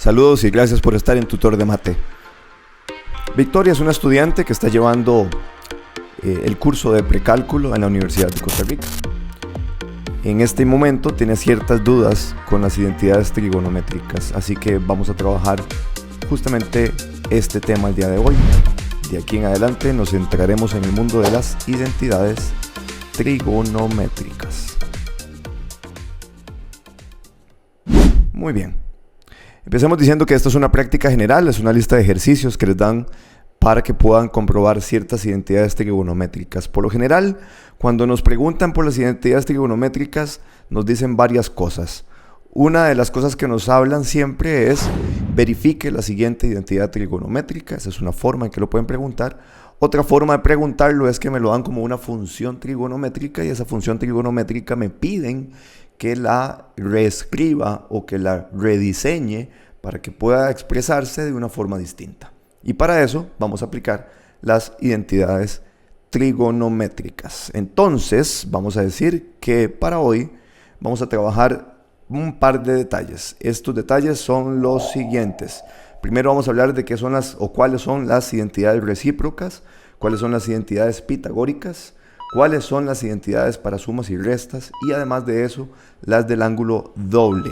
Saludos y gracias por estar en Tutor de Mate. Victoria es una estudiante que está llevando el curso de precálculo en la Universidad de Costa Rica. En este momento tiene ciertas dudas con las identidades trigonométricas, así que vamos a trabajar justamente este tema el día de hoy. De aquí en adelante nos centraremos en el mundo de las identidades trigonométricas. Muy bien. Empecemos diciendo que esto es una práctica general, es una lista de ejercicios que les dan para que puedan comprobar ciertas identidades trigonométricas. Por lo general, cuando nos preguntan por las identidades trigonométricas, nos dicen varias cosas. Una de las cosas que nos hablan siempre es verifique la siguiente identidad trigonométrica. Esa es una forma en que lo pueden preguntar. Otra forma de preguntarlo es que me lo dan como una función trigonométrica y esa función trigonométrica me piden que la reescriba o que la rediseñe para que pueda expresarse de una forma distinta. Y para eso vamos a aplicar las identidades trigonométricas. Entonces vamos a decir que para hoy vamos a trabajar un par de detalles. Estos detalles son los siguientes. Primero vamos a hablar de qué son las o cuáles son las identidades recíprocas, cuáles son las identidades pitagóricas, cuáles son las identidades para sumas y restas y además de eso las del ángulo doble.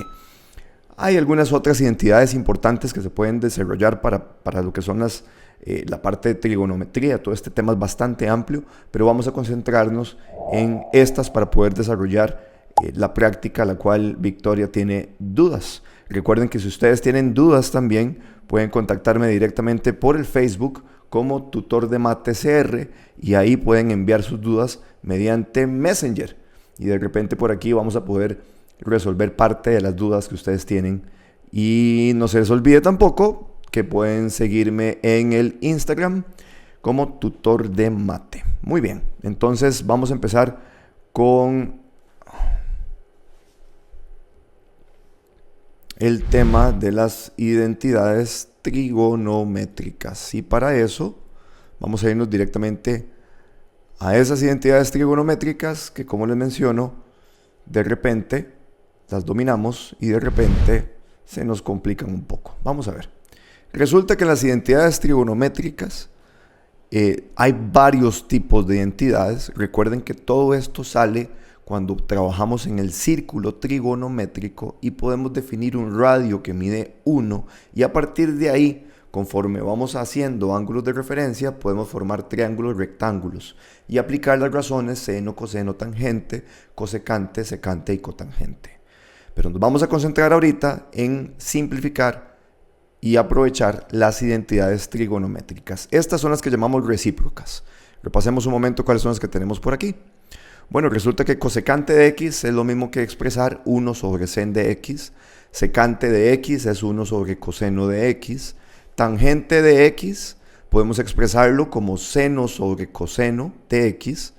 Hay algunas otras identidades importantes que se pueden desarrollar para lo que son la parte de trigonometría. Todo este tema es bastante amplio, pero vamos a concentrarnos en estas para poder desarrollar la práctica a la cual Victoria tiene dudas. Recuerden que si ustedes tienen dudas también pueden contactarme directamente por el Facebook como Tutor de Mate CR y ahí pueden enviar sus dudas mediante Messenger y de repente por aquí vamos a poder resolver parte de las dudas que ustedes tienen. Y no se les olvide tampoco que pueden seguirme en el Instagram como Tutor de Mate. Muy bien, entonces vamos a empezar con el tema de las identidades trigonométricas y para eso vamos a irnos directamente a esas identidades trigonométricas que, como les menciono, de repente las dominamos y de repente se nos complican un poco. Vamos a ver. Resulta que en las identidades trigonométricas hay varios tipos de identidades. Recuerden que todo esto sale cuando trabajamos en el círculo trigonométrico y podemos definir un radio que mide 1 y a partir de ahí, conforme vamos haciendo ángulos de referencia, podemos formar triángulos rectángulos y aplicar las razones seno, coseno, tangente, cosecante, secante y cotangente. Pero nos vamos a concentrar ahorita en simplificar y aprovechar las identidades trigonométricas. Estas son las que llamamos recíprocas. Repasemos un momento cuáles son las que tenemos por aquí. Bueno, resulta que cosecante de x es lo mismo que expresar 1 sobre sen de x. Secante de x es 1 sobre coseno de x. Tangente de x podemos expresarlo como seno sobre coseno de x.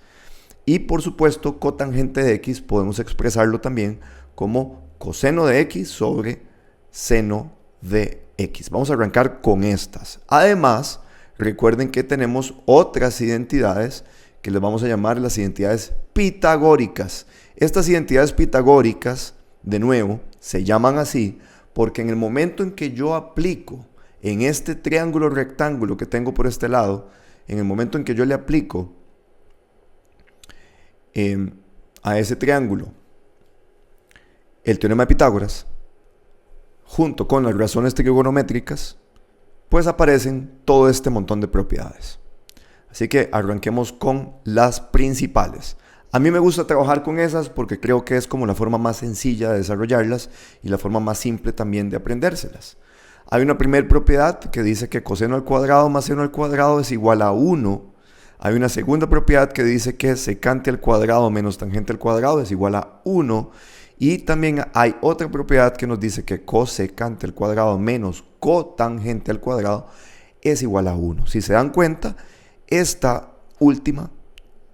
Y por supuesto, cotangente de x podemos expresarlo también como coseno de x sobre seno de x. Vamos a arrancar con estas. Además, recuerden que tenemos otras identidades que les vamos a llamar las identidades pitagóricas. Estas identidades pitagóricas, de nuevo, se llaman así porque en el momento en que yo aplico en este triángulo rectángulo que tengo por este lado, en el momento en que yo le aplico a ese triángulo el teorema de Pitágoras, junto con las razones trigonométricas, pues aparecen todo este montón de propiedades. Así que arranquemos con las principales. A mí me gusta trabajar con esas porque creo que es como la forma más sencilla de desarrollarlas y la forma más simple también de aprendérselas. Hay una primera propiedad que dice que coseno al cuadrado más seno al cuadrado es igual a 1. Hay una segunda propiedad que dice que secante al cuadrado menos tangente al cuadrado es igual a 1. Y también hay otra propiedad que nos dice que cosecante al cuadrado menos cotangente al cuadrado es igual a 1. Si se dan cuenta, esta última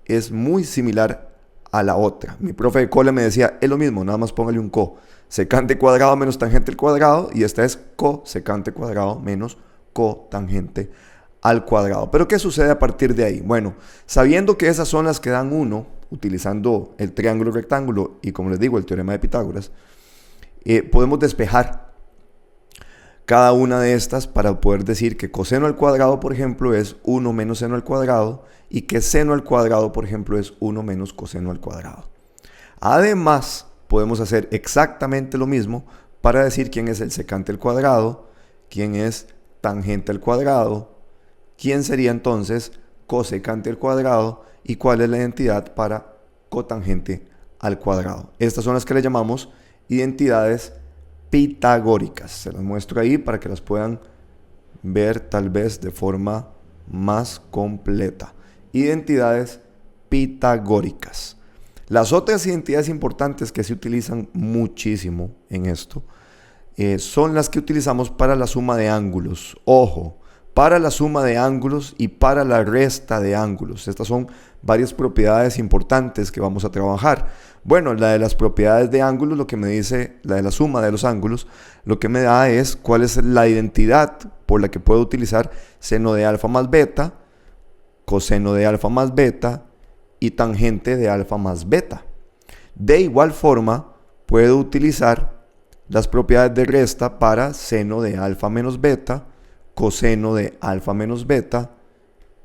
es muy similar a la otra. Mi profe de cole me decía, es lo mismo, nada más póngale un co. Secante cuadrado menos tangente al cuadrado y esta es cosecante cuadrado menos cotangente al cuadrado. ¿Pero qué sucede a partir de ahí? Bueno, sabiendo que esas son las que dan 1, utilizando el triángulo rectángulo y como les digo el teorema de Pitágoras, podemos despejar cada una de estas para poder decir que coseno al cuadrado, por ejemplo, es 1 menos seno al cuadrado y que seno al cuadrado, por ejemplo, es 1 menos coseno al cuadrado. Además, podemos hacer exactamente lo mismo para decir quién es el secante al cuadrado, quién es tangente al cuadrado, quién sería entonces cosecante al cuadrado y cuál es la identidad para cotangente al cuadrado. Estas son las que le llamamos identidades pitagóricas. Se las muestro ahí para que las puedan ver tal vez de forma más completa. Identidades pitagóricas. Las otras identidades importantes que se utilizan muchísimo en esto son las que utilizamos para la suma de ángulos. Ojo, para la suma de ángulos y para la resta de ángulos. Estas son varias propiedades importantes que vamos a trabajar. Bueno, la de las propiedades de ángulos, lo que me dice, la de la suma de los ángulos, lo que me da es cuál es la identidad por la que puedo utilizar seno de alfa más beta, coseno de alfa más beta y tangente de alfa más beta. De igual forma, puedo utilizar las propiedades de resta para seno de alfa menos beta, coseno de alfa menos beta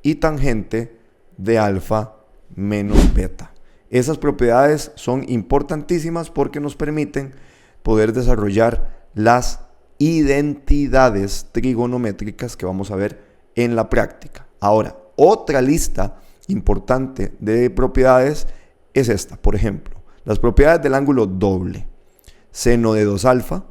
y tangente de alfa menos beta. Esas propiedades son importantísimas porque nos permiten poder desarrollar las identidades trigonométricas que vamos a ver en la práctica. Ahora, otra lista importante de propiedades es esta. Por ejemplo, las propiedades del ángulo doble. Seno de 2 alfa,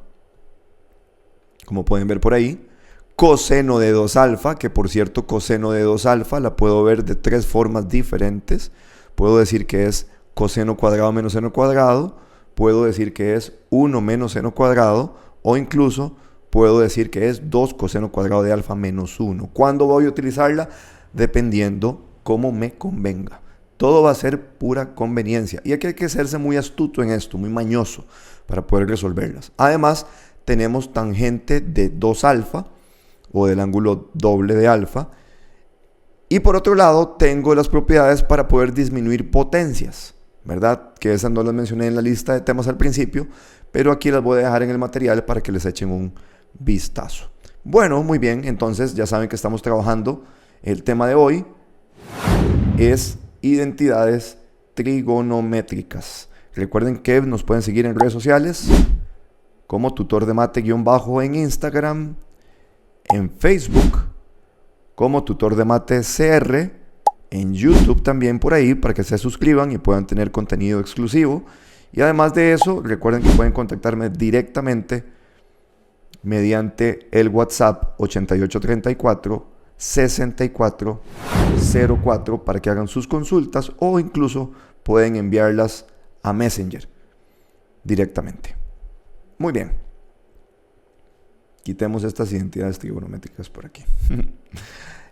como pueden ver por ahí. Coseno de 2 alfa, que por cierto coseno de 2 alfa la puedo ver de 3 formas diferentes. Puedo decir que es coseno cuadrado menos seno cuadrado, puedo decir que es 1 menos seno cuadrado o incluso puedo decir que es 2 coseno cuadrado de alfa menos 1. ¿Cuándo voy a utilizarla? Dependiendo cómo me convenga. Todo va a ser pura conveniencia y aquí hay que hacerse muy astuto en esto, muy mañoso para poder resolverlas. Además, tenemos tangente de 2 alfa o del ángulo doble de alfa. Y por otro lado, tengo las propiedades para poder disminuir potencias, ¿verdad? Que esas no las mencioné en la lista de temas al principio, pero aquí las voy a dejar en el material para que les echen un vistazo. Bueno, muy bien, entonces ya saben que estamos trabajando. El tema de hoy es identidades trigonométricas. Recuerden que nos pueden seguir en redes sociales como tutor de mate _ en Instagram, en Facebook como tutor de mate CR, en YouTube también por ahí para que se suscriban y puedan tener contenido exclusivo. Y además de eso, recuerden que pueden contactarme directamente mediante el WhatsApp 8834 6404 para que hagan sus consultas o incluso pueden enviarlas a Messenger directamente. Muy bien. Quitemos estas identidades trigonométricas por aquí.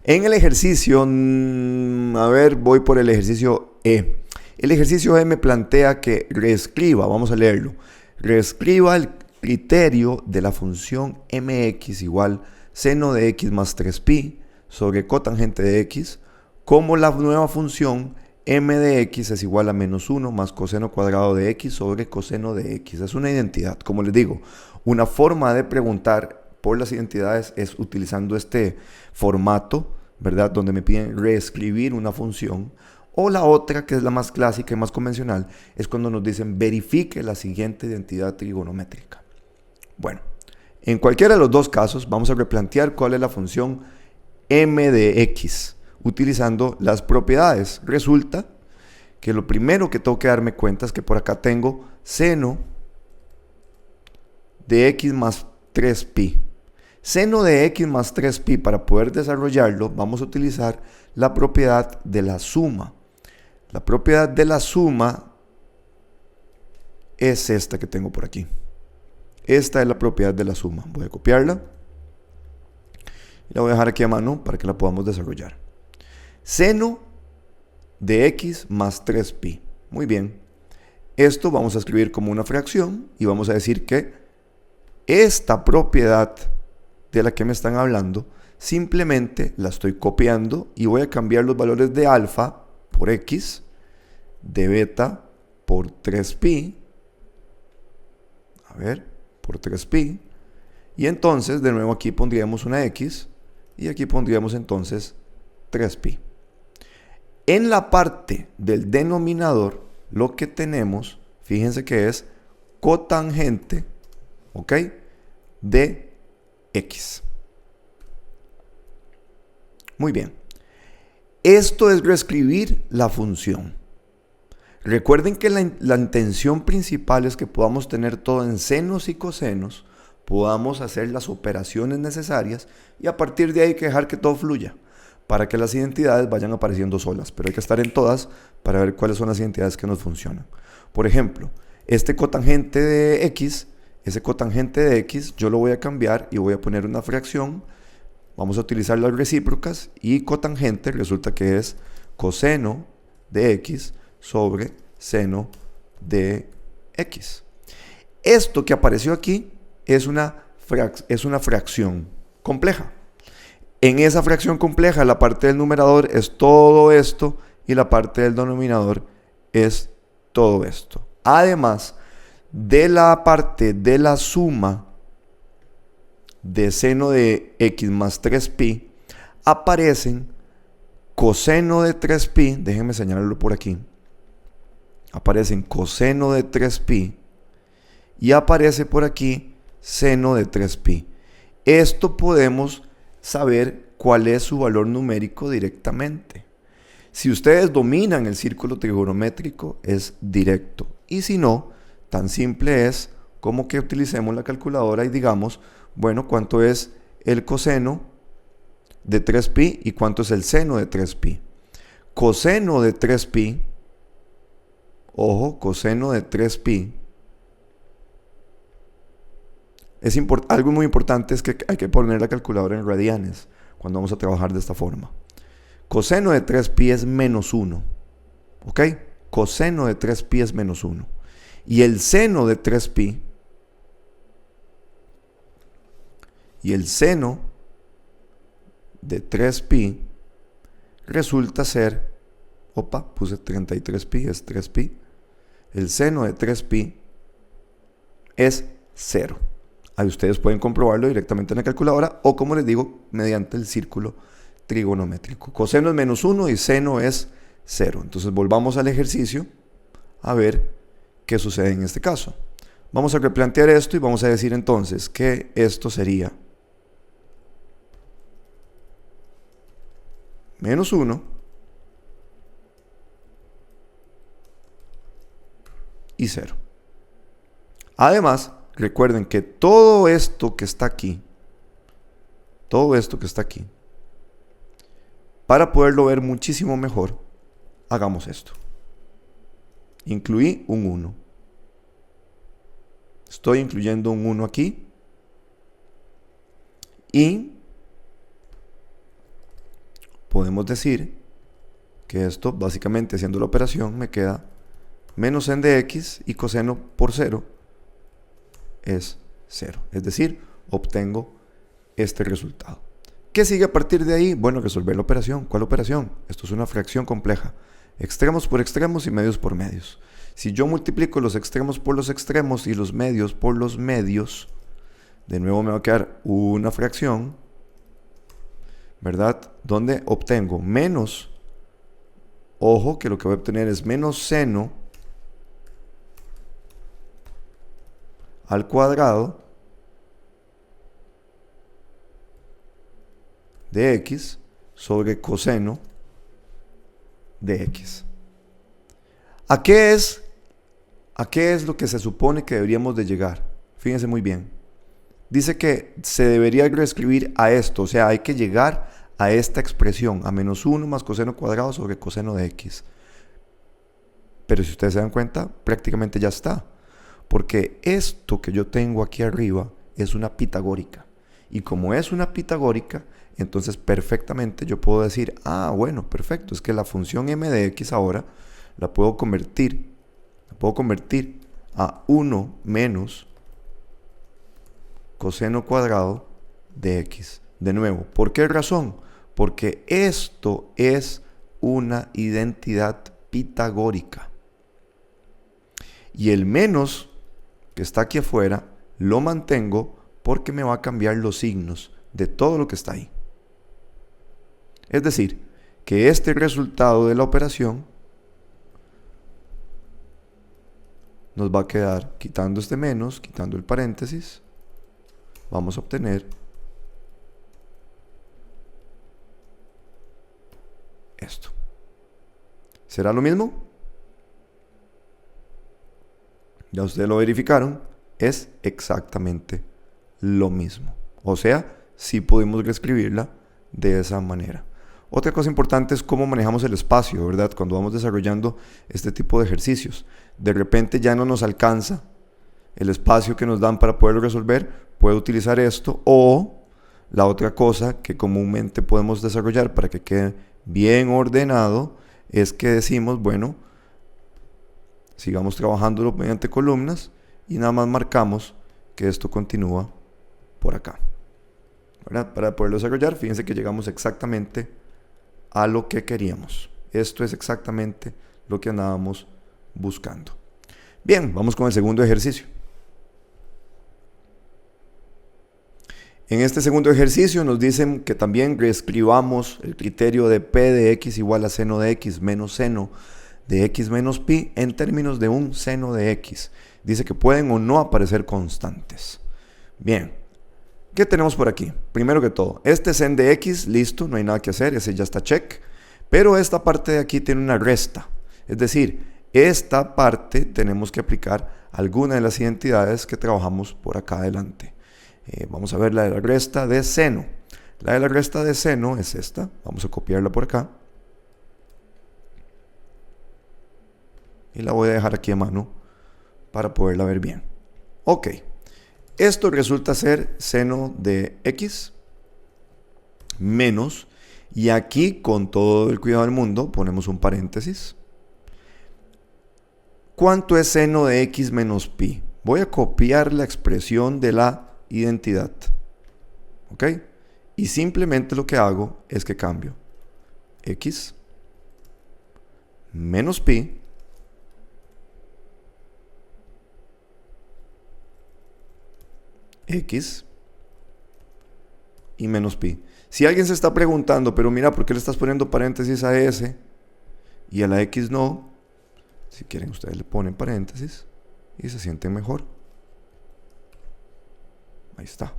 En el ejercicio, a ver, voy por el ejercicio E. El ejercicio E me plantea que reescriba, vamos a leerlo. Reescriba el criterio de la función mx igual seno de x más 3pi sobre cotangente de x como la nueva función m de x es igual a menos 1 más coseno cuadrado de x sobre coseno de x. Es una identidad, como les digo, una forma de preguntar por las identidades es utilizando este formato, ¿verdad? Donde me piden reescribir una función. O la otra, que es la más clásica y más convencional, es cuando nos dicen verifique la siguiente identidad trigonométrica. Bueno, en cualquiera de los dos casos vamos a replantear cuál es la función m de x, utilizando las propiedades. Resulta que lo primero que tengo que darme cuenta es que por acá tengo seno de x más 3pi. Seno de x más 3pi, para poder desarrollarlo, vamos a utilizar la propiedad de la suma. La propiedad de la suma es esta que tengo por aquí. Esta es la propiedad de la suma. Voy a copiarla. Y la voy a dejar aquí a mano para que la podamos desarrollar. Seno de x más 3pi. Muy bien. Esto vamos a escribir como una fracción y vamos a decir que esta propiedad de la que me están hablando, simplemente la estoy copiando y voy a cambiar los valores de alfa por x, de beta por 3pi, por 3pi, Y entonces, de nuevo, aquí pondríamos una x y aquí pondríamos entonces 3pi. En la parte del denominador, lo que tenemos, fíjense que es cotangente, ¿ok?, de x. Muy bien. Esto es reescribir la función. Recuerden que la intención principal es que podamos tener todo en senos y cosenos, podamos hacer las operaciones necesarias y a partir de ahí que dejar que todo fluya para que las identidades vayan apareciendo solas, pero hay que estar en todas para ver cuáles son las identidades que nos funcionan. Por ejemplo, este cotangente de x, ese cotangente de x yo lo voy a cambiar y voy a poner una fracción. Vamos a utilizar las recíprocas y cotangente resulta que es coseno de x sobre seno de x. Esto que apareció aquí es una fracción compleja. En esa fracción compleja la parte del numerador es todo esto y la parte del denominador es todo esto. Además de la parte de la suma de seno de x más 3pi, aparecen coseno de 3pi, déjenme señalarlo por aquí, aparecen coseno de 3pi y aparece por aquí seno de 3pi. Esto podemos saber cuál es su valor numérico directamente. Si ustedes dominan el círculo trigonométrico, es directo. Y si no, tan simple es como que utilicemos la calculadora y digamos, bueno, ¿cuánto es el coseno de 3pi y cuánto es el seno de 3pi? Coseno de 3pi, ojo, coseno de 3pi, algo muy importante es que hay que poner la calculadora en radianes cuando vamos a trabajar de esta forma. Coseno de 3pi es menos 1, ¿ok? Coseno de 3pi es menos 1. Y el seno de 3pi, resulta ser, puse 33pi, es 3pi. El seno de 3pi es 0. Ahí ustedes pueden comprobarlo directamente en la calculadora o, como les digo, mediante el círculo trigonométrico. Coseno es menos 1 y seno es 0. Entonces volvamos al ejercicio a ver qué sucede en este caso. Vamos a replantear esto y vamos a decir entonces que esto sería menos 1 y 0. Además, recuerden que todo esto que está aquí, para poderlo ver muchísimo mejor, hagamos esto. Incluí un 1. Estoy incluyendo un 1 aquí. Y podemos decir que esto, básicamente haciendo la operación, me queda menos n de x y coseno por 0 es 0. Es decir, obtengo este resultado. ¿Qué sigue a partir de ahí? Bueno, resolver la operación. ¿Cuál operación? Esto es una fracción compleja. Extremos por extremos y medios por medios. Si yo multiplico los extremos por los extremos y los medios por los medios, de nuevo me va a quedar una fracción, ¿verdad? Donde obtengo menos, ojo que lo que voy a obtener es menos seno al cuadrado de x sobre coseno de x. ¿A qué es lo que se supone que deberíamos de llegar? Fíjense muy bien. Dice que se debería reescribir a esto, o sea, hay que llegar a esta expresión, a menos 1 más coseno cuadrado sobre coseno de x. Pero si ustedes se dan cuenta, prácticamente ya está. Porque esto que yo tengo aquí arriba es una pitagórica. Y como es una pitagórica, entonces perfectamente yo puedo decir, bueno, perfecto, es que la función m de x ahora la puedo convertir a 1 menos coseno cuadrado de x. De nuevo, ¿por qué razón? Porque esto es una identidad pitagórica. Y el menos que está aquí afuera lo mantengo porque me va a cambiar los signos de todo lo que está ahí. Es decir, que este resultado de la operación nos va a quedar, quitando este menos, quitando el paréntesis, vamos a obtener esto. ¿Será lo mismo? Ya ustedes lo verificaron, es exactamente lo mismo. O sea, sí pudimos reescribirla de esa manera. Otra cosa importante es cómo manejamos el espacio, ¿verdad? Cuando vamos desarrollando este tipo de ejercicios. De repente ya no nos alcanza el espacio que nos dan para poderlo resolver, puedo utilizar esto, o la otra cosa que comúnmente podemos desarrollar para que quede bien ordenado es que decimos, bueno, sigamos trabajándolo mediante columnas y nada más marcamos que esto continúa por acá, ¿verdad? Para poderlo desarrollar, fíjense que llegamos exactamente a lo que queríamos. Esto es exactamente lo que andábamos buscando. Bien, vamos con el segundo ejercicio. En este segundo ejercicio nos dicen que también reescribamos el criterio de P de X igual a seno de X menos seno de X menos pi en términos de un seno de X. Dice que pueden o no aparecer constantes. Bien, ¿qué tenemos por aquí? Primero que todo, este sen de X, listo, no hay nada que hacer, ese ya está check. Pero esta parte de aquí tiene una resta. Es decir, esta parte tenemos que aplicar alguna de las identidades que trabajamos por acá adelante. Vamos a ver la de la resta de seno. La de la resta de seno es esta. Vamos a copiarla por acá. Y la voy a dejar aquí a mano para poderla ver bien. Ok. Esto resulta ser seno de X menos, y aquí con todo el cuidado del mundo ponemos un paréntesis. ¿Cuánto es seno de X menos pi? Voy a copiar la expresión de la identidad. ¿Ok? Y simplemente lo que hago es que cambio X menos pi X y menos pi. Si alguien se está preguntando, pero mira, ¿por qué le estás poniendo paréntesis a S y a la X no? Si quieren, ustedes le ponen paréntesis y se sienten mejor. Ahí está.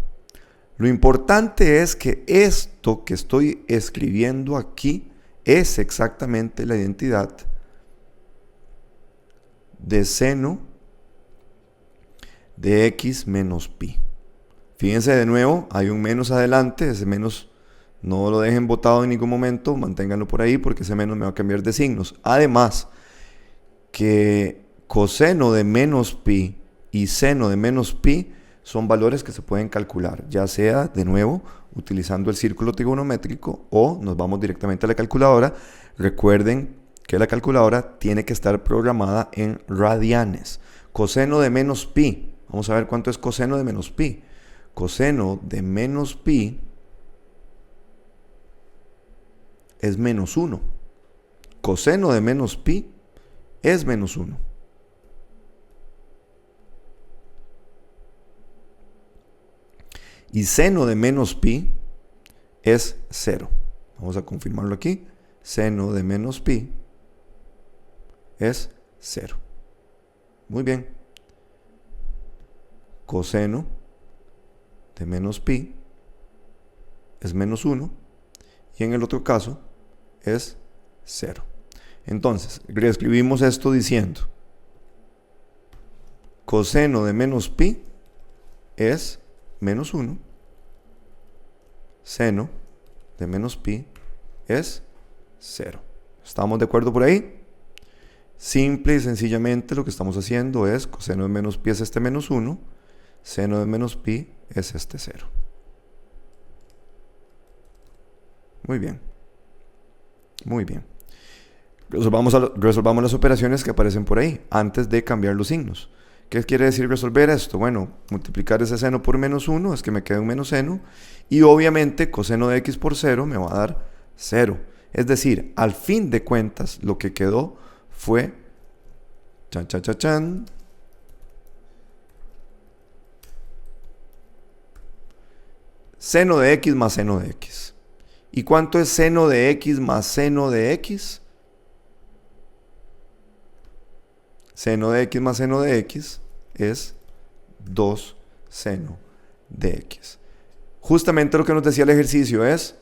Lo importante es que esto que estoy escribiendo aquí es exactamente la identidad de seno de X menos pi. Fíjense de nuevo, hay un menos adelante, ese menos no lo dejen botado en ningún momento, manténganlo por ahí porque ese menos me va a cambiar de signos. Además, que coseno de menos pi y seno de menos pi son valores que se pueden calcular, ya sea de nuevo utilizando el círculo trigonométrico o nos vamos directamente a la calculadora. Recuerden que la calculadora tiene que estar programada en radianes. Coseno de menos pi, vamos a ver cuánto es coseno de menos pi. Coseno de menos pi es menos 1. Coseno de menos pi es menos 1. Y seno de menos pi es 0. Vamos a confirmarlo aquí. Seno de menos pi es 0. Muy bien. Coseno de menos pi es menos 1. Y en el otro caso es 0. Entonces, reescribimos esto diciendo coseno de menos pi es menos 1. Seno de menos pi es 0. ¿Estamos de acuerdo por ahí? Simple y sencillamente lo que estamos haciendo es coseno de menos pi es este menos 1. Seno de menos pi es este 0. Muy bien. Muy bien. Resolvamos las operaciones que aparecen por ahí antes de cambiar los signos. ¿Qué quiere decir resolver esto? Bueno, multiplicar ese seno por menos 1 es que me quede un menos seno. Y obviamente coseno de X por 0 me va a dar 0. Es decir, al fin de cuentas, lo que quedó fue chan, chan, chan, chan, Seno de x más seno de x. ¿Y cuánto es seno de x más seno de x? Seno de x más seno de x es 2 seno de x. Justamente lo que nos decía el ejercicio es,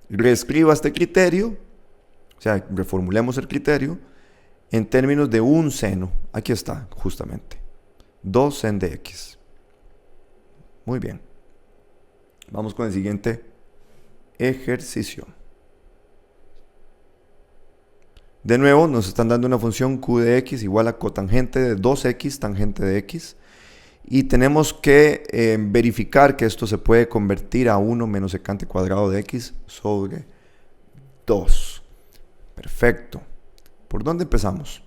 reescriba este criterio, o sea, reformulemos el criterio en términos de un seno. Aquí está, justamente. 2 sen de x. Muy bien. Vamos con el siguiente ejercicio. De nuevo, nos están dando una función q de x igual a cotangente de 2x tangente de x. Y tenemos que verificar que esto se puede convertir a 1 menos secante cuadrado de x sobre 2. Perfecto. ¿Por dónde empezamos?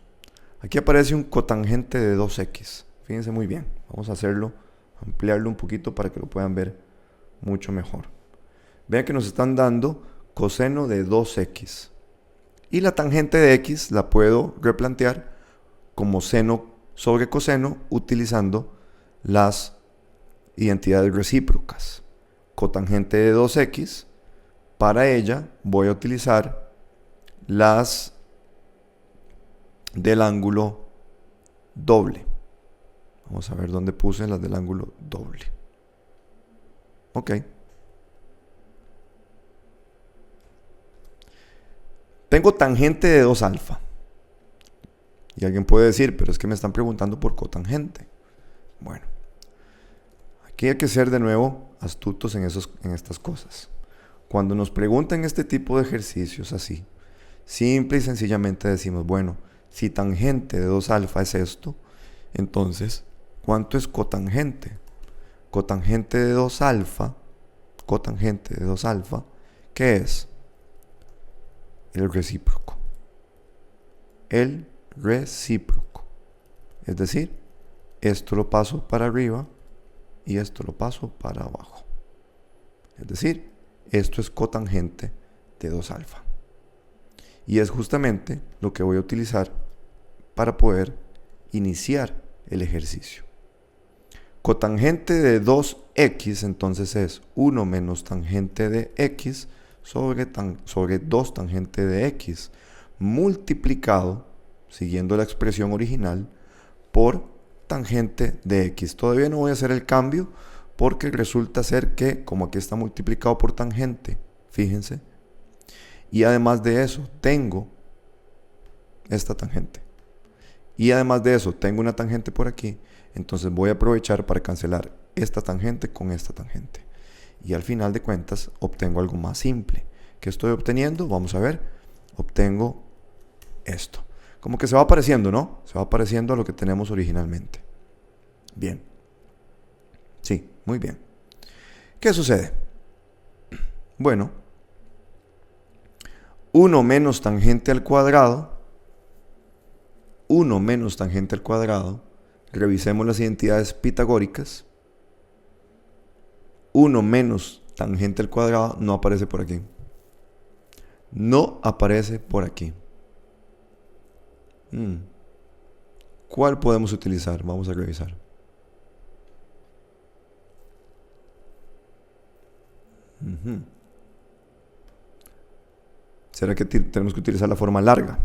Aquí aparece un cotangente de 2x. Fíjense muy bien. Vamos a hacerlo, ampliarlo un poquito para que lo puedan ver mucho mejor. Vean que nos están dando coseno de 2x. Y la tangente de x la puedo replantear como seno sobre coseno utilizando las identidades recíprocas. Cotangente de 2x, para ella voy a utilizar las del ángulo doble. Vamos a ver dónde puse las del ángulo doble. Ok. Tengo tangente de 2 alfa. Y alguien puede decir, pero es que me están preguntando por cotangente. Bueno, aquí hay que ser de nuevo astutos en estas cosas. Cuando nos preguntan este tipo de ejercicios así, simple y sencillamente decimos, bueno, si tangente de 2 alfa es esto, entonces, ¿cuánto es cotangente? Cotangente de 2 alfa, ¿qué es? El recíproco. El recíproco. Es decir, esto lo paso para arriba y esto lo paso para abajo. Es decir, esto es cotangente de 2 alfa. Y es justamente lo que voy a utilizar para poder iniciar el ejercicio. Cotangente de 2x entonces es 1 menos tangente de x sobre 2 tangente de x multiplicado, siguiendo la expresión original, por tangente de x. Todavía no voy a hacer el cambio porque resulta ser que, como aquí está multiplicado por tangente, fíjense, y además de eso tengo esta tangente, y además de eso tengo una tangente por aquí, entonces voy a aprovechar para cancelar esta tangente con esta tangente. Y al final de cuentas obtengo algo más simple. ¿Qué estoy obteniendo? Vamos a ver. Obtengo esto. Como que se va pareciendo, ¿no? Se va pareciendo a lo que tenemos originalmente. Bien. Sí, muy bien. ¿Qué sucede? Bueno, 1 menos tangente al cuadrado. 1 menos tangente al cuadrado. Revisemos las identidades pitagóricas. 1 menos tangente al cuadrado no aparece por aquí. No aparece por aquí. ¿Cuál podemos utilizar? Vamos a revisar. ¿Será que tenemos que utilizar la forma larga?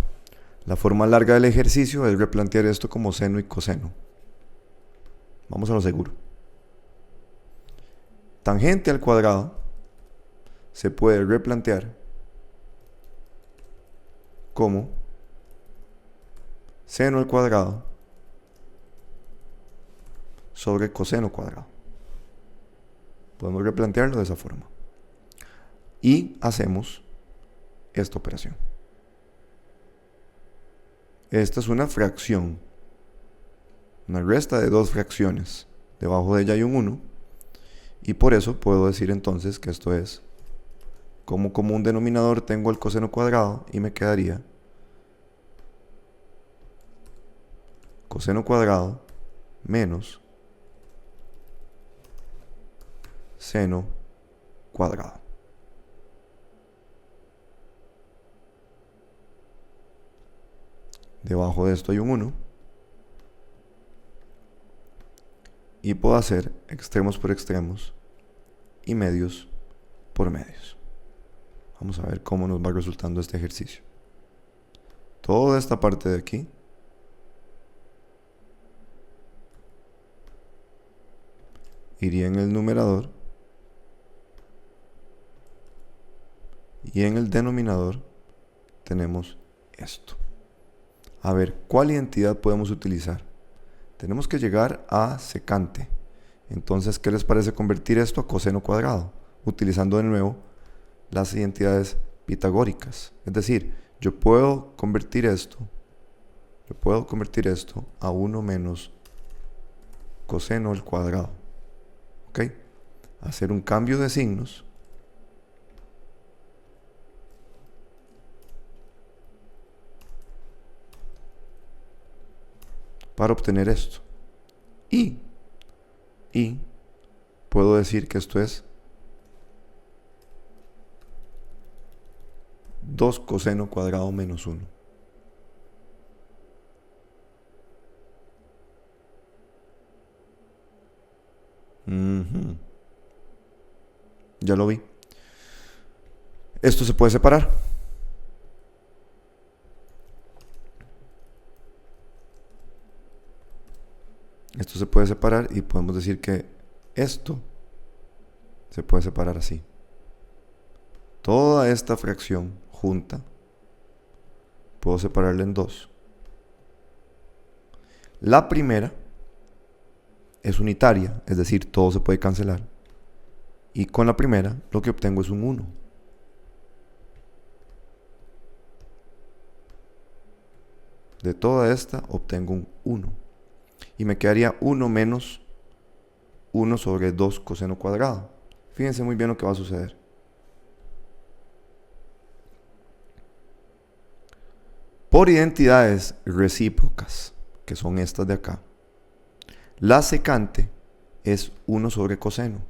La forma larga del ejercicio es replantear esto como seno y coseno. Vamos a lo seguro. Tangente al cuadrado se puede replantear como seno al cuadrado sobre coseno cuadrado. Podemos replantearlo de esa forma. Y hacemos esta operación. Esta es una fracción, una resta de 2 fracciones. Debajo de ella hay un 1. Y por eso puedo decir entonces que esto es, como común denominador tengo el coseno cuadrado y me quedaría coseno cuadrado menos seno cuadrado. Debajo de esto hay un 1. Y puedo hacer extremos por extremos y medios por medios. Vamos a ver cómo nos va resultando este ejercicio. Toda esta parte de aquí iría en el numerador y en el denominador tenemos esto. A ver, ¿cuál identidad podemos utilizar? Tenemos que llegar a secante. Entonces, ¿qué les parece convertir esto a coseno cuadrado? Utilizando de nuevo las identidades pitagóricas. Es decir, yo puedo convertir esto a 1 menos coseno al cuadrado. ¿Ok? Hacer un cambio de signos. Para obtener esto. Y puedo decir que esto es 2 coseno cuadrado menos 1. Ya lo vi. Esto se puede separar. Esto se puede separar y podemos decir que esto se puede separar así. Toda esta fracción junta puedo separarla en dos. La primera es unitaria, es decir, todo se puede cancelar. Y con la primera lo que obtengo es un 1. De toda esta obtengo un 1. Y me quedaría 1 menos 1 sobre 2 coseno cuadrado. Fíjense muy bien lo que va a suceder. Por identidades recíprocas, que son estas de acá, la secante es 1 sobre coseno.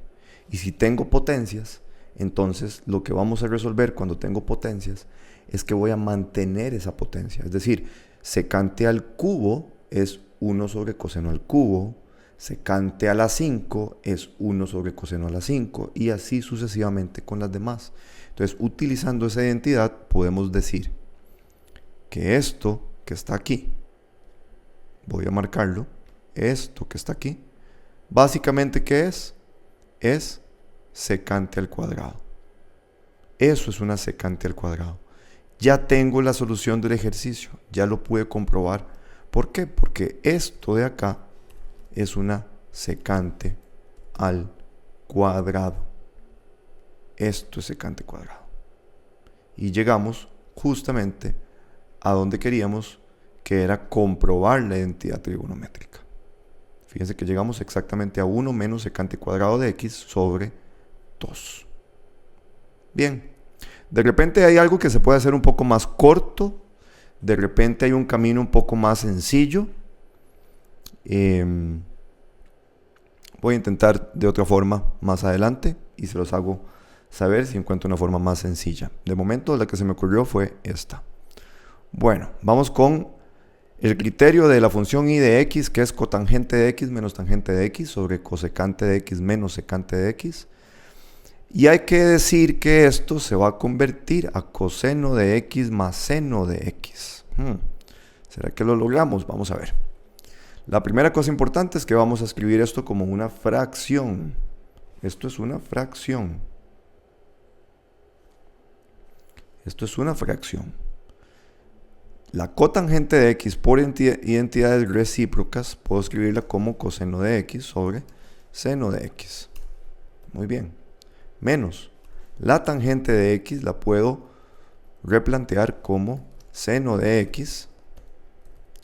Y si tengo potencias, entonces lo que vamos a resolver cuando tengo potencias es que voy a mantener esa potencia. Es decir, secante al cubo es 1 sobre coseno al cubo, secante a la 5 es 1 sobre coseno a la 5 y así sucesivamente con las demás. Entonces, utilizando esa identidad podemos decir que esto que está aquí, voy a marcarlo, esto que está aquí, básicamente ¿qué es? Es secante al cuadrado. Eso es una secante al cuadrado. Ya tengo la solución del ejercicio, ya lo pude comprobar. ¿Por qué? Porque esto de acá es una secante al cuadrado. Esto es secante cuadrado. Y llegamos justamente a donde queríamos, que era comprobar la identidad trigonométrica. Fíjense que llegamos exactamente a 1 menos secante cuadrado de x sobre 2. Bien, de repente hay algo que se puede hacer un poco más corto. De repente hay un camino un poco más sencillo. Voy a intentar de otra forma más adelante y se los hago saber si encuentro una forma más sencilla. De momento la que se me ocurrió fue esta. Bueno, vamos con el criterio de la función y de x, que es cotangente de x menos tangente de x sobre cosecante de x menos secante de x. Y hay que decir que esto se va a convertir a coseno de x más seno de x. ¿Será que lo logramos? Vamos a ver. La primera cosa importante es que vamos a escribir esto como una fracción. Esto es una fracción. Esto es una fracción. La cotangente de x por identidades recíprocas puedo escribirla como coseno de x sobre seno de x. Muy bien. Menos la tangente de x la puedo replantear como seno de x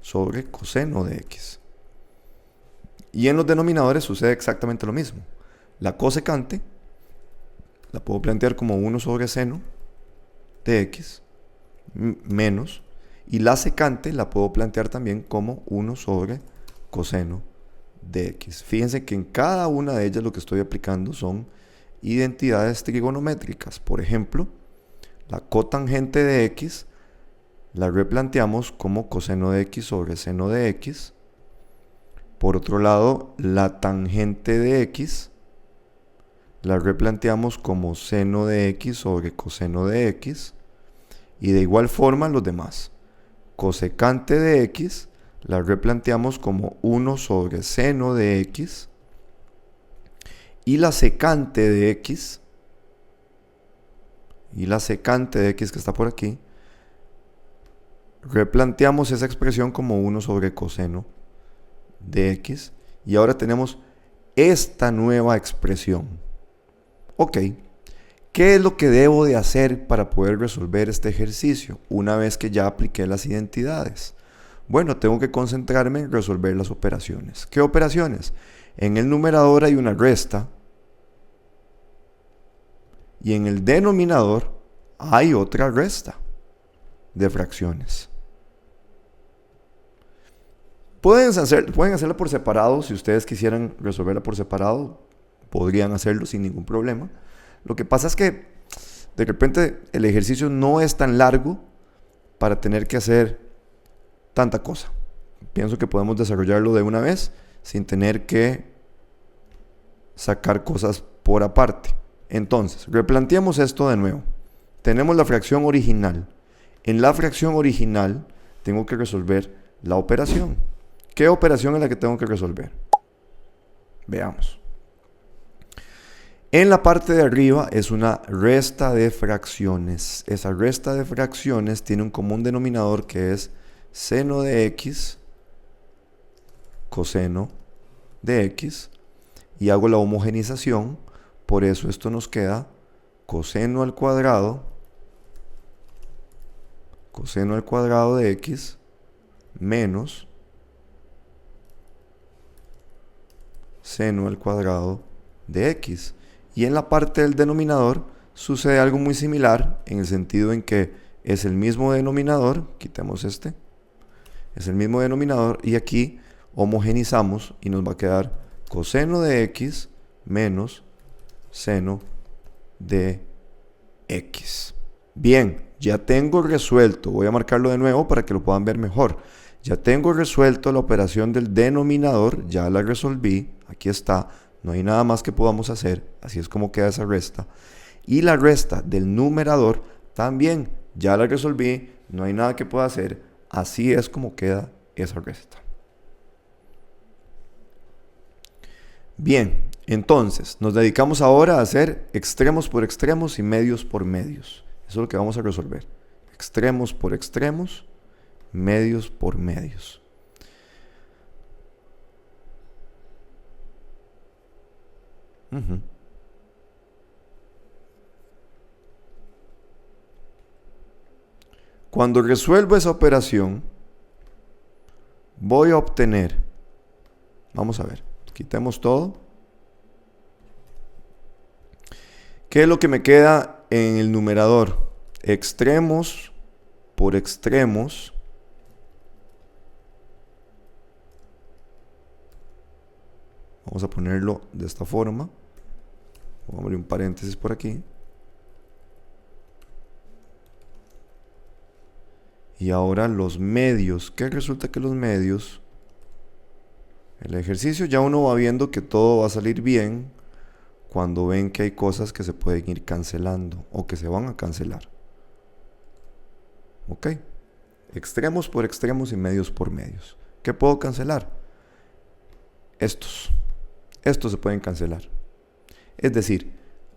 sobre coseno de x. Y en los denominadores sucede exactamente lo mismo. La cosecante la puedo plantear como 1 sobre seno de x menos, y la secante la puedo plantear también como 1 sobre coseno de x. Fíjense que en cada una de ellas lo que estoy aplicando son identidades trigonométricas. Por ejemplo, la cotangente de x la replanteamos como coseno de x sobre seno de x. Por otro lado, la tangente de x la replanteamos como seno de x sobre coseno de x. Y de igual forma los demás. Cosecante de x la replanteamos como 1 sobre seno de x. Y la secante de x, que está por aquí, replanteamos esa expresión como 1 sobre coseno de x. Y ahora tenemos esta nueva expresión. Ok. ¿Qué es lo que debo de hacer para poder resolver este ejercicio una vez que ya apliqué las identidades? Bueno, tengo que concentrarme en resolver las operaciones. ¿Qué operaciones? En el numerador hay una resta y en el denominador hay otra resta de fracciones. Pueden hacerla por separado. Si ustedes quisieran resolverla por separado, podrían hacerlo sin ningún problema. Lo que pasa es que de repente el ejercicio no es tan largo para tener que hacer tanta cosa. Pienso que podemos desarrollarlo de una vez sin tener que sacar cosas por aparte. Entonces, replanteemos esto de nuevo. Tenemos la fracción original. En la fracción original tengo que resolver la operación. ¿Qué operación es la que tengo que resolver? Veamos. En la parte de arriba es una resta de fracciones. Esa resta de fracciones tiene un común denominador que es seno de x, coseno de x, y hago la homogenización. Por eso esto nos queda coseno al cuadrado de x menos seno al cuadrado de x. Y en la parte del denominador sucede algo muy similar, en el sentido en que es el mismo denominador, quitemos este, es el mismo denominador, y aquí homogenizamos y nos va a quedar coseno de x menos seno de x. Bien, ya tengo resuelto, voy a marcarlo de nuevo para que lo puedan ver mejor. Ya tengo resuelto la operación del denominador, ya la resolví, aquí está. No hay nada más que podamos hacer, así es como queda esa resta. Y la resta del numerador también, ya la resolví, no hay nada que pueda hacer, así es como queda esa resta. Bien, entonces nos dedicamos ahora a hacer extremos por extremos y medios por medios. Eso es lo que vamos a resolver. Extremos por extremos, medios por medios. Cuando resuelvo esa operación, voy a obtener, vamos a ver, quitemos todo. ¿Qué es lo que me queda en el numerador? Extremos por extremos vamos a ponerlo de esta forma. Vamos a abrir un paréntesis por aquí. Y ahora los medios. ¿Qué resulta que los medios? El ejercicio ya uno va viendo que todo va a salir bien cuando ven que hay cosas que se pueden ir cancelando o que se van a cancelar. ¿Ok? Extremos por extremos y medios por medios. ¿Qué puedo cancelar? Estos se pueden cancelar. Es decir,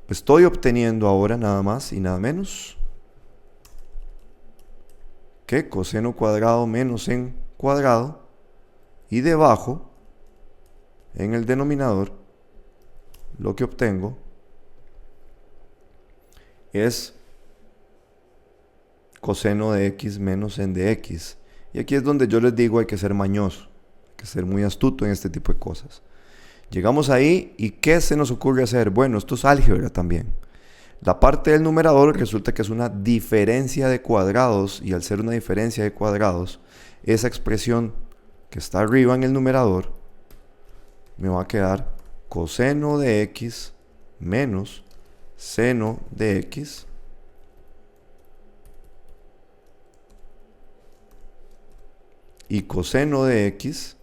estoy obteniendo ahora nada más y nada menos que coseno cuadrado menos sen cuadrado, y debajo, en el denominador, lo que obtengo es coseno de x menos sen de x. Y aquí es donde yo les digo, hay que ser mañoso, hay que ser muy astuto en este tipo de cosas. Llegamos ahí y ¿qué se nos ocurre hacer? Bueno, esto es álgebra también. La parte del numerador resulta que es una diferencia de cuadrados, y al ser una diferencia de cuadrados, esa expresión que está arriba en el numerador me va a quedar coseno de x menos seno de x y coseno de x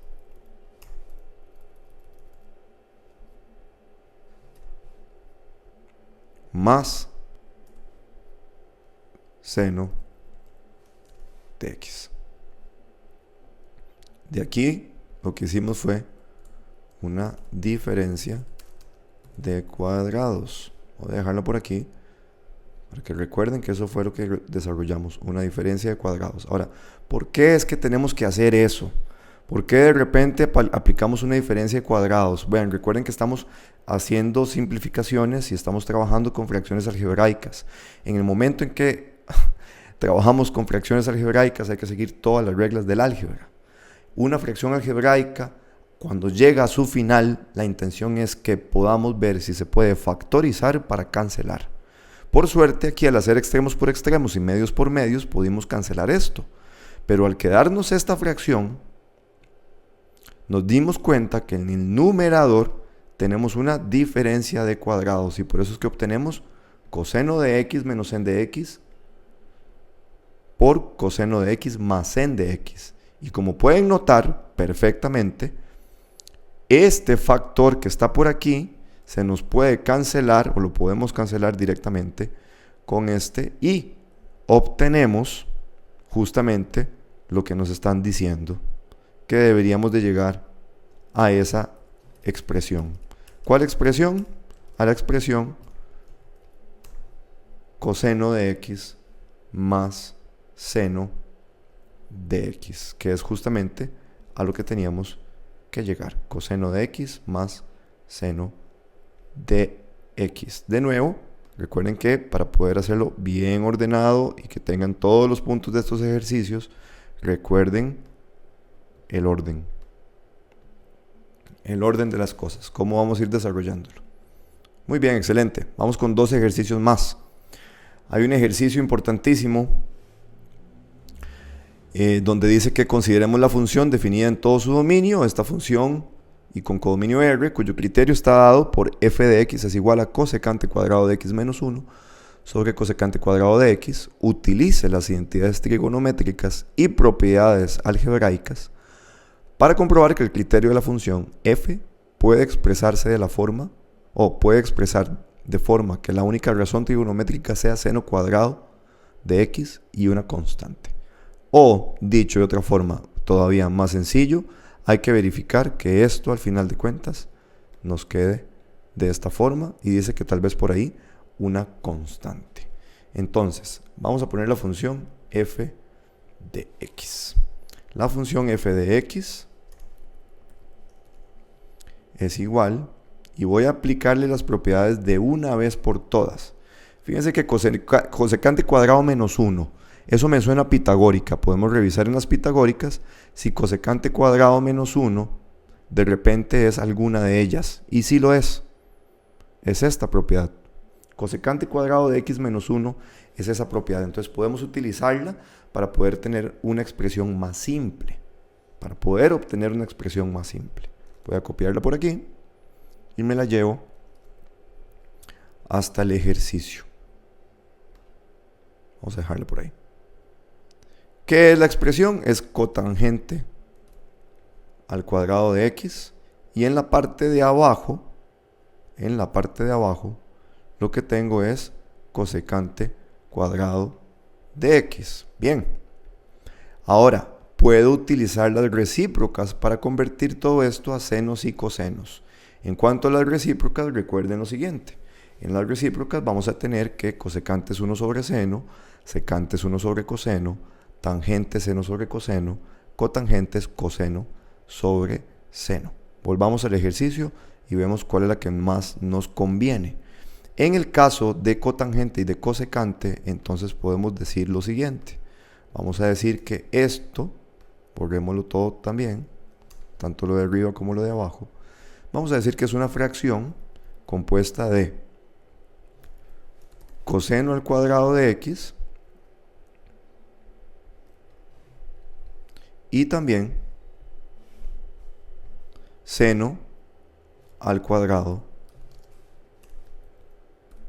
más seno de x. De aquí lo que hicimos fue una diferencia de cuadrados. Voy a dejarlo por aquí para que recuerden que eso fue lo que desarrollamos, una diferencia de cuadrados. Ahora, ¿por qué es que tenemos que hacer eso? ¿Por qué de repente aplicamos una diferencia de cuadrados? Bueno, recuerden que estamos haciendo simplificaciones y estamos trabajando con fracciones algebraicas. En el momento en que trabajamos con fracciones algebraicas hay que seguir todas las reglas del álgebra. Una fracción algebraica, cuando llega a su final, la intención es que podamos ver si se puede factorizar para cancelar. Por suerte, aquí al hacer extremos por extremos y medios por medios, pudimos cancelar esto. Pero al quedarnos esta fracción, nos dimos cuenta que en el numerador tenemos una diferencia de cuadrados y por eso es que obtenemos coseno de x menos en de x por coseno de x más en de x. Y como pueden notar perfectamente, este factor que está por aquí se nos puede cancelar o lo podemos cancelar directamente con este y obtenemos justamente lo que nos están diciendo, que deberíamos de llegar a esa expresión. ¿Cuál expresión? A la expresión coseno de x más seno de x, que es justamente a lo que teníamos que llegar. Coseno de x más seno de x. De nuevo, recuerden que para poder hacerlo bien ordenado y que tengan todos los puntos de estos ejercicios, recuerden el orden de las cosas, cómo vamos a ir desarrollándolo. Muy bien, excelente. Vamos con 2 ejercicios más. Hay un ejercicio importantísimo donde dice que consideremos la función definida en todo su dominio, esta función y con codominio R, cuyo criterio está dado por f de x es igual a cosecante cuadrado de x menos 1 sobre cosecante cuadrado de x, utilice las identidades trigonométricas y propiedades algebraicas para comprobar que el criterio de la función f puede expresarse de la forma, o puede expresar de forma que la única razón trigonométrica sea seno cuadrado de x y una constante. O, dicho de otra forma, todavía más sencillo, hay que verificar que esto al final de cuentas nos quede de esta forma y dice que tal vez por ahí una constante. Entonces, vamos a poner la función f de x. La función f de x es igual, y voy a aplicarle las propiedades de una vez por todas. Fíjense que cosecante cuadrado menos 1, eso me suena pitagórica. Podemos revisar en las pitagóricas si cosecante cuadrado menos 1 de repente es alguna de ellas, y sí lo es esta propiedad. Cosecante cuadrado de x menos 1 es esa propiedad, entonces podemos utilizarla para poder tener una expresión más simple, para poder obtener una expresión más simple. Voy a copiarla por aquí y me la llevo hasta el ejercicio. Vamos a dejarla por ahí. ¿Qué es la expresión? Es cotangente al cuadrado de x, y en la parte de abajo, lo que tengo es cosecante cuadrado de x. Bien. Ahora, puedo utilizar las recíprocas para convertir todo esto a senos y cosenos. En cuanto a las recíprocas, recuerden lo siguiente. En las recíprocas vamos a tener que cosecante es 1 sobre seno, secante es 1 sobre coseno, tangente seno sobre coseno, cotangente es coseno sobre seno. Volvamos al ejercicio y vemos cuál es la que más nos conviene. En el caso de cotangente y de cosecante, entonces podemos decir lo siguiente. Vamos a decir que esto, borrémoslo todo también, tanto lo de arriba como lo de abajo. Vamos a decir que es una fracción compuesta de coseno al cuadrado de x y también seno al cuadrado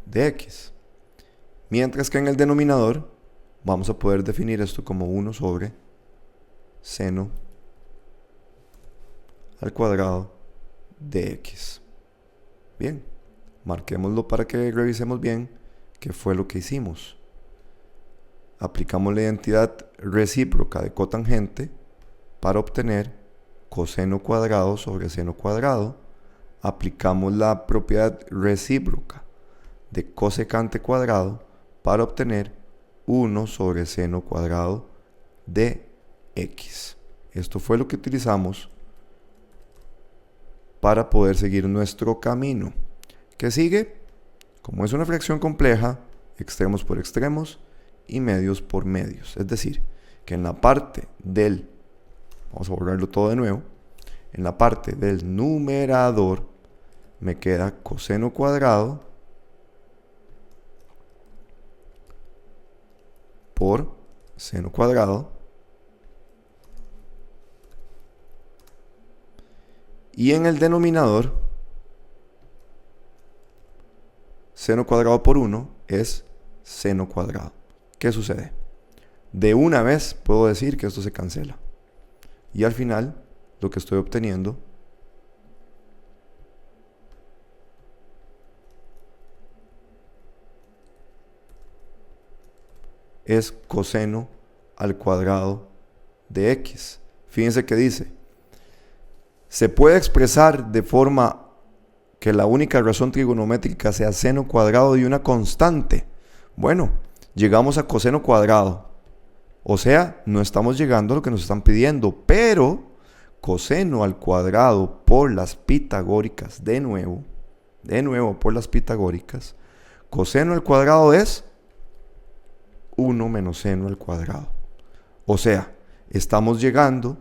de x. Mientras que en el denominador vamos a poder definir esto como 1 sobre seno al cuadrado de x. Bien, Marquémoslo para que revisemos bien qué fue lo que hicimos. Aplicamos la identidad recíproca de cotangente para obtener coseno cuadrado sobre seno cuadrado. Aplicamos la propiedad recíproca de cosecante cuadrado para obtener 1 sobre seno cuadrado de x. Esto fue lo que utilizamos para poder seguir nuestro camino. ¿Qué sigue? Como es una fracción compleja, extremos por extremos y medios por medios. Es decir, que en la parte del, vamos a borrarlo todo de nuevo, en la parte del numerador me queda coseno cuadrado por seno cuadrado, y en el denominador seno cuadrado por 1 es seno cuadrado. ¿Qué sucede? De una vez puedo decir que esto se cancela, y al final lo que estoy obteniendo es coseno al cuadrado de x. Fíjense que dice, se puede expresar de forma que la única razón trigonométrica sea seno cuadrado de una constante. Bueno, llegamos a coseno cuadrado. O sea, no estamos llegando a lo que nos están pidiendo, pero coseno al cuadrado por las pitagóricas, de nuevo por las pitagóricas, coseno al cuadrado es 1 menos seno al cuadrado. O sea, estamos llegando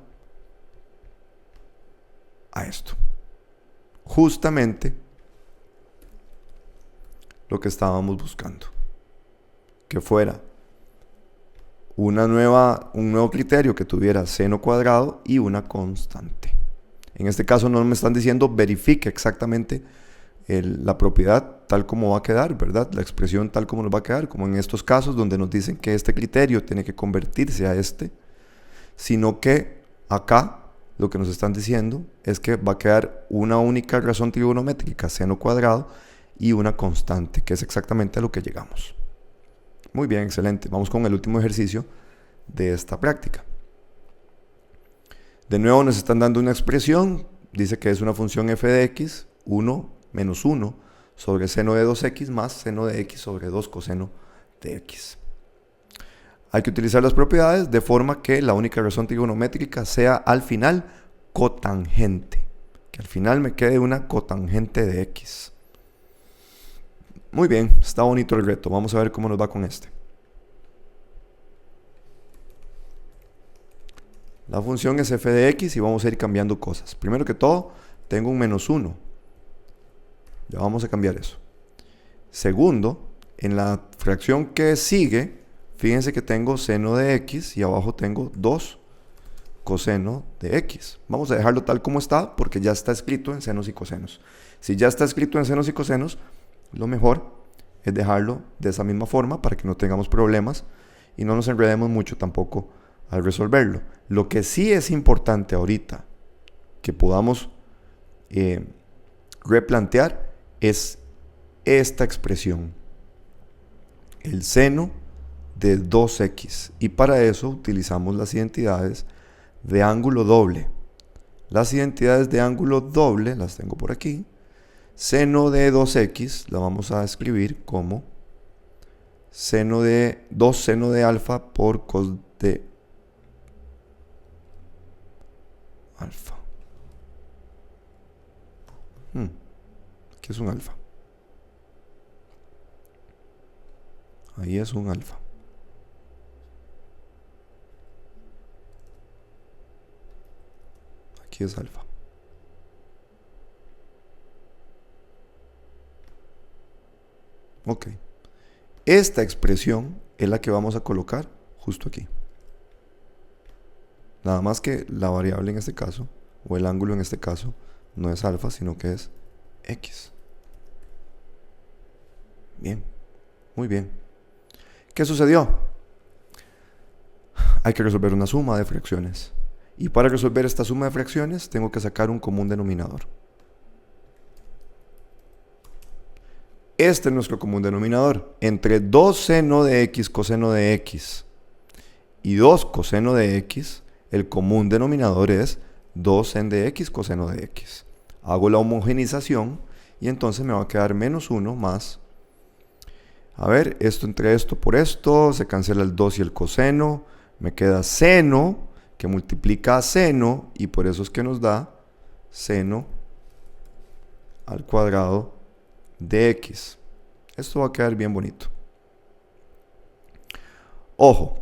a esto. Justamente lo que estábamos buscando. Que fuera un nuevo criterio que tuviera seno cuadrado y una constante. En este caso no me están diciendo verifique exactamente la propiedad tal como va a quedar, ¿verdad? La expresión tal como nos va a quedar, como en estos casos donde nos dicen que este criterio tiene que convertirse a este, sino que acá lo que nos están diciendo es que va a quedar una única razón trigonométrica, seno cuadrado, y una constante, que es exactamente a lo que llegamos. Muy bien, excelente. Vamos con el último ejercicio de esta práctica. De nuevo nos están dando una expresión, dice que es una función f de x, 1 menos 1 sobre seno de 2x más seno de x sobre 2 coseno de x. Hay que utilizar las propiedades de forma que la única razón trigonométrica sea al final cotangente. Que al final me quede una cotangente de x. Muy bien, está bonito el reto. Vamos a ver cómo nos va con este. La función es f de x y vamos a ir cambiando cosas. Primero que todo, tengo un menos 1. Ya vamos a cambiar eso. Segundo, en la fracción que sigue, fíjense que tengo seno de x y abajo tengo 2 coseno de x. Vamos a dejarlo tal como está porque ya está escrito en senos y cosenos. Si ya está escrito en senos y cosenos, lo mejor es dejarlo de esa misma forma para que no tengamos problemas y no nos enredemos mucho tampoco al resolverlo. Lo que sí es importante ahorita que podamos replantear es esta expresión, el seno de 2x, y para eso utilizamos las identidades de ángulo doble. Las identidades de ángulo doble las tengo por aquí. Seno de 2x la vamos a escribir como seno de 2 seno de alfa por cos de alfa. ¿Qué es un alfa? Ahí es un alfa. Aquí es alfa. Ok. Esta expresión es la que vamos a colocar justo aquí. Nada más que la variable en este caso, o el ángulo en este caso, no es alfa, sino que es x. Bien, muy bien. ¿Qué sucedió? Hay que resolver una suma de fracciones. Y para resolver esta suma de fracciones, tengo que sacar un común denominador. Este es nuestro común denominador. Entre 2 seno de x coseno de x y 2 coseno de x, el común denominador es 2 sen de x coseno de x. Hago la homogenización y entonces me va a quedar menos 1 más. A ver, esto entre esto por esto, se cancela el 2 y el coseno. Me queda seno, que multiplica a seno, y por eso es que nos da seno al cuadrado de x. Esto va a quedar bien bonito. Ojo,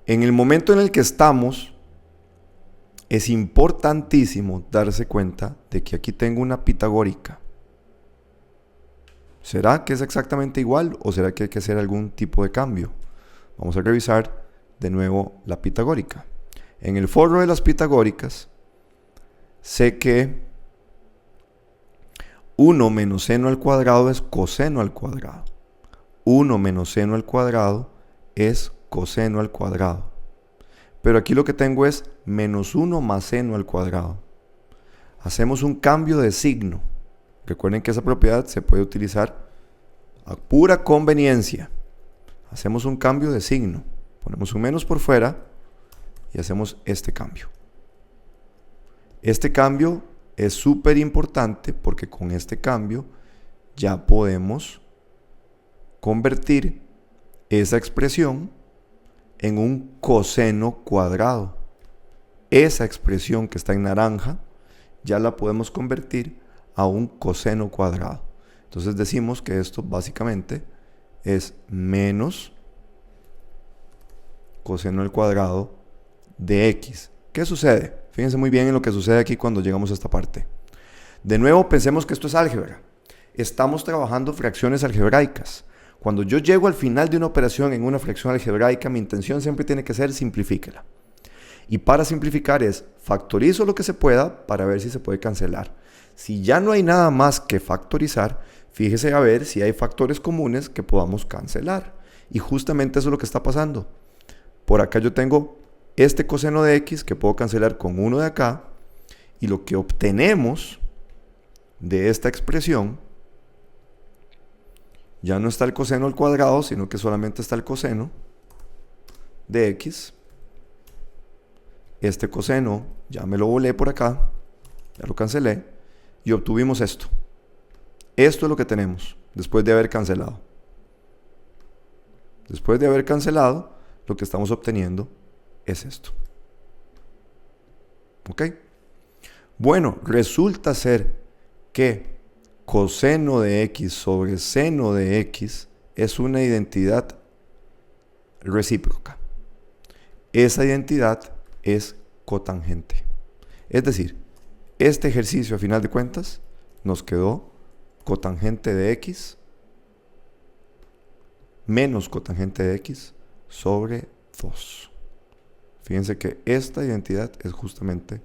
en el momento en el que estamos, es importantísimo darse cuenta de que aquí tengo una pitagórica. ¿Será que es exactamente igual o será que hay que hacer algún tipo de cambio? Vamos a revisar de nuevo la pitagórica. En el forro de las pitagóricas, sé que 1 menos seno al cuadrado es coseno al cuadrado. 1 menos seno al cuadrado es coseno al cuadrado. Pero aquí lo que tengo es menos 1 más seno al cuadrado. Hacemos un cambio de signo. Recuerden que esa propiedad se puede utilizar a pura conveniencia. Hacemos un cambio de signo. Ponemos un menos por fuera y hacemos este cambio. Este cambio es súper importante porque con este cambio ya podemos convertir esa expresión en un coseno cuadrado. Esa expresión que está en naranja ya la podemos convertir a un coseno cuadrado. Entonces decimos que esto básicamente es menos coseno al cuadrado de x. ¿Qué sucede? Fíjense muy bien en lo que sucede aquí cuando llegamos a esta parte. De nuevo, pensemos que esto es álgebra. Estamos trabajando fracciones algebraicas. Cuando yo llego al final de una operación en una fracción algebraica, mi intención siempre tiene que ser simplifíquela. Y para simplificar es factorizo lo que se pueda para ver si se puede cancelar. Si ya no hay nada más que factorizar, fíjese a ver si hay factores comunes que podamos cancelar. Y justamente eso es lo que está pasando. Por acá yo tengo este coseno de x que puedo cancelar con 1 de acá. Y lo que obtenemos de esta expresión, ya no está el coseno al cuadrado, sino que solamente está el coseno de x. Este coseno ya me lo volé por acá, ya lo cancelé, y obtuvimos esto. Esto es lo que tenemos después de haber cancelado. Después de haber cancelado, lo que estamos obteniendo es esto. ¿Ok? Bueno, resulta ser que coseno de x sobre seno de x es una identidad recíproca. Esa identidad es cotangente. Es decir, este ejercicio a final de cuentas nos quedó cotangente de x menos cotangente de x sobre 2. Fíjense que esta identidad es justamente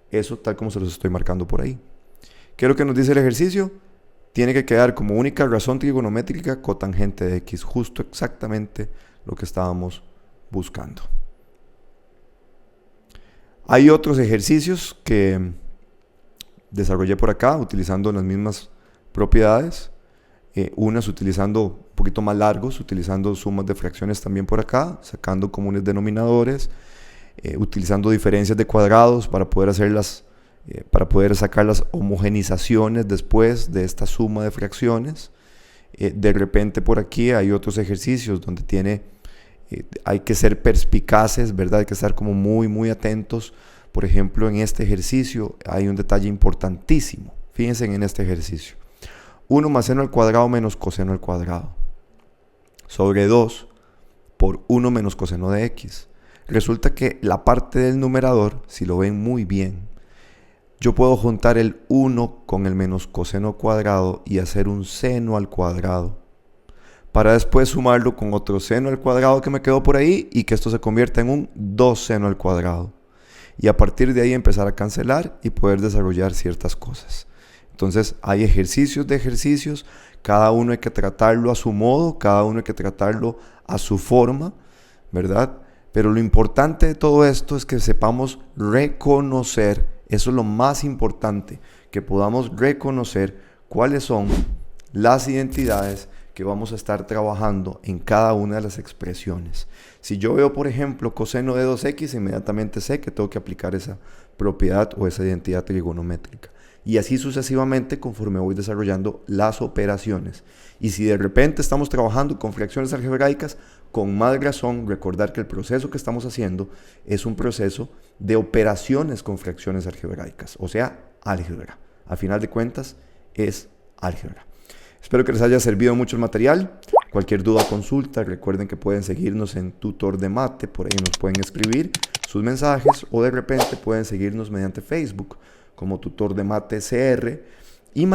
eso, tal como se los estoy marcando por ahí. ¿Qué es lo que nos dice el ejercicio? Tiene que quedar como única razón trigonométrica cotangente de x, justo exactamente lo que estábamos buscando. Hay otros ejercicios que desarrollé por acá utilizando las mismas propiedades, unas utilizando un poquito más largos, utilizando sumas de fracciones también por acá, sacando comunes denominadores, utilizando diferencias de cuadrados para poder sacar las homogenizaciones después de esta suma de fracciones. De repente por aquí hay otros ejercicios donde hay que ser perspicaces, ¿verdad? Hay que estar como muy atentos. Por ejemplo, en este ejercicio hay un detalle importantísimo. Fíjense en este ejercicio. 1 más seno al cuadrado menos coseno al cuadrado sobre 2 por 1 menos coseno de x. Resulta que la parte del numerador, si lo ven muy bien, yo puedo juntar el 1 con el menos coseno cuadrado y hacer un seno al cuadrado, para después sumarlo con otro seno al cuadrado que me quedó por ahí y que esto se convierta en un 2 seno al cuadrado. Y a partir de ahí empezar a cancelar y poder desarrollar ciertas cosas. Entonces hay ejercicios de ejercicios, cada uno hay que tratarlo a su modo, cada uno hay que tratarlo a su forma, ¿verdad? Pero lo importante de todo esto es que sepamos reconocer, eso es lo más importante, que podamos reconocer cuáles son las identidades que vamos a estar trabajando en cada una de las expresiones. Si yo veo, por ejemplo, coseno de 2x, inmediatamente sé que tengo que aplicar esa propiedad o esa identidad trigonométrica. Y así sucesivamente conforme voy desarrollando las operaciones. Y si de repente estamos trabajando con fracciones algebraicas, con más razón recordar que el proceso que estamos haciendo es un proceso de operaciones con fracciones algebraicas, o sea, álgebra. Al final de cuentas, es álgebra. Espero que les haya servido mucho el material. Cualquier duda o consulta, recuerden que pueden seguirnos en Tutor de Mate, por ahí nos pueden escribir sus mensajes o de repente pueden seguirnos mediante Facebook como Tutor de Mate CR y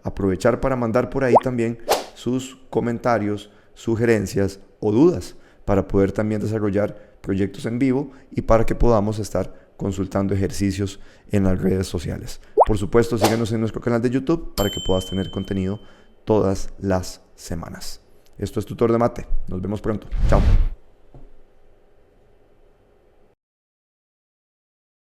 aprovechar para mandar por ahí también sus comentarios, sugerencias o dudas para poder también desarrollar proyectos en vivo y para que podamos estar consultando ejercicios en las redes sociales. Por supuesto, síguenos en nuestro canal de YouTube para que puedas tener contenido todas las semanas. Esto es Tutor de Mate. Nos vemos pronto. Chao.